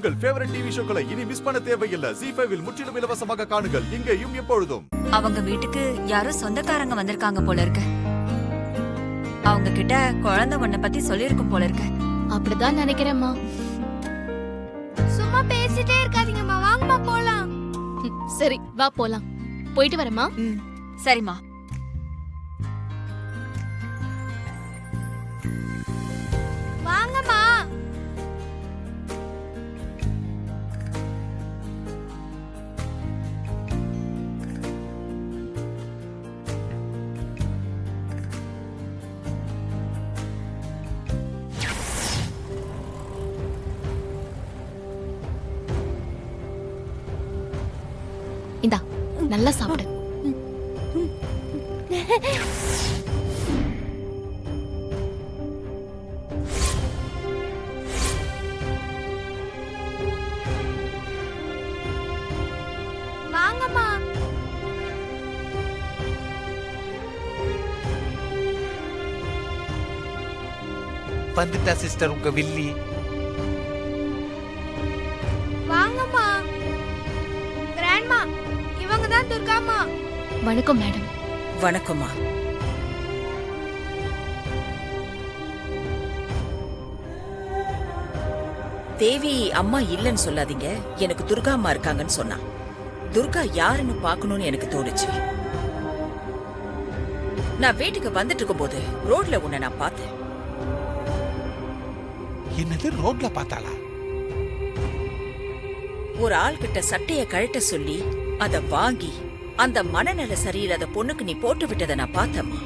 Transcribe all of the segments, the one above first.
உங்கள் favourite TV ஷோக்களை இனி miss பண்ண தேவையில்லை. ZEE5 இல் முற்றிலும் இலவசமாக காணுங்கள், இங்கேயும் எப்பொழுதும். அவங்க வீட்டுக்கு யாரோ சொந்தக்காரங்க வந்திருக்காங்க போல இருக்கு. அவங்க கிட்ட குழந்தை ஒண்ண பத்தி சொல்லிருக்கும் போல இருக்கு. அப்படிதான் நினைக்கிறேம்மா. சும்மா பேசிட்டே இருக்காதீங்கம்மா, வாங்கம்மா போலாம். சரி வா போலாம். போயிட்டு வரமா? சரிம்மா. வாங்கம்மா. இந்தா நல்லா சாப்பிடு. வாங்கம்மா. வந்துட்டா சிஸ்டர் உங்க வில்லி. வாங்கம்மா. கிராண்ட்மா, இவங்க தான் துர்காம்மா. வணக்கம் மேடம். வணக்கம்மா. தேவி அம்மா இல்லன்னு சொல்லாதீங்க, எனக்கு துர்கா அம்மா இருக்காங்கன்னு சொன்னா. துர்கா யாருன்னு பாக்கணும்னு எனக்கு தோணுச்சு. நான் வீட்டுக்கு வந்துட்டு இருக்கும் போது ரோட்ல உன்னை நான் பார்த்தேன். என்னது ரோட்ல பார்த்தாளா? ஒரு ஆள் கிட்ட சட்டைய கழட்ட சொல்லி அத வாங்கி அந்த மனநல சரியில்லாத பொண்ணுக்கு நீ போட்டு விட்டதை நான் பார்த்தேம்மா.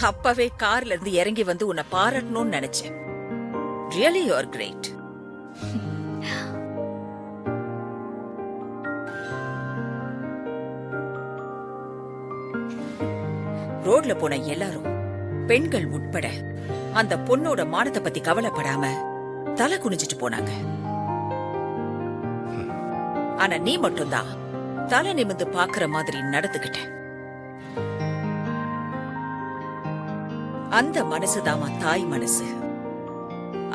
அப்பவே கார்ல இருந்து இறங்கி வந்து உன்னை பாராட்டணும்னு நினைச்சேன். Really you are great. ரோட்ல போன எல்லாரும், பெண்கள் உட்பட, அந்த பொண்ணோட மானத்தை பத்தி கவலைப்படாம தலை குனிஞ்சிட்டு போனாங்க. ஆனா நீ மட்டும்தான் தலை நிமிந்து பாக்குற மாதிரி நடந்துகிட்ட. அந்த மனசுதாமா தாய் மனசு.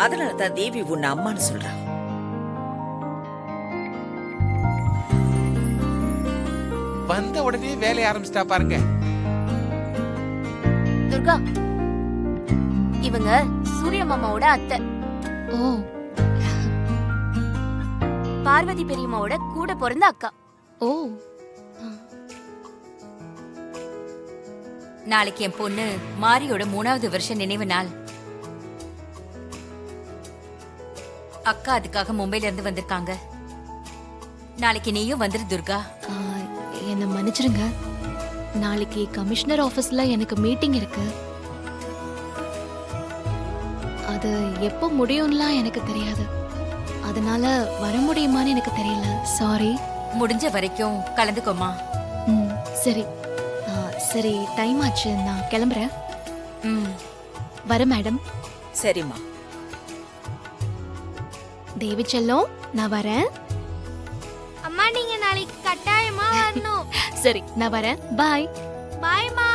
அதனாலதான் தேவி உன்னை அம்மான்னு சொல்றா. வந்த உடனே வேலைய ஆரம்பிச்சிட்டா பாருங்க. துர்கா, இவங்க சூரிய மாமாவோட அத்தை. ஓ, பார்வதி பெரியம்மாவோட கூட பிறந்த அக்கா. ஓ, நாளைக்கு என் பொண்ணு மாரியோட 3வது வருஷ நினைவு நாள். அக்கா அதுக்காக மும்பைல இருந்து வந்திருக்காங்க. நாளைக்கு நீயும் வந்துரு துர்கா. என்ன மன்னிச்சிருங்க, நாளைக்கு கமிஷனர் ஆபீஸ்ல எனக்கு மீட்டிங் இருக்கு. அது எப்போ முடியும்லாம் எனக்கு தெரியாது. அதனால வர முடியுமான்னு எனக்கு தெரியல. சாரி. முடிஞ்ச வரைக்கும் கலந்துக்கோமா. சரி சரி, டைம் ஆச்சு, நான் கிளம்புறேன். வர மேடம். சரிம்மா. தேவி செல்லம், நான் வரேன். அம்மா, நீங்க நாளைக்கு கட்டாயமா வரணும். சரி, நான் வரேன். பாய். பாய்மா.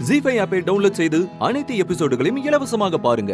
ZEE5 ஆப்பை டவுன்லோட் செய்து அனைத்து எபிசோடுகளையும் இலவசமாக பாருங்க.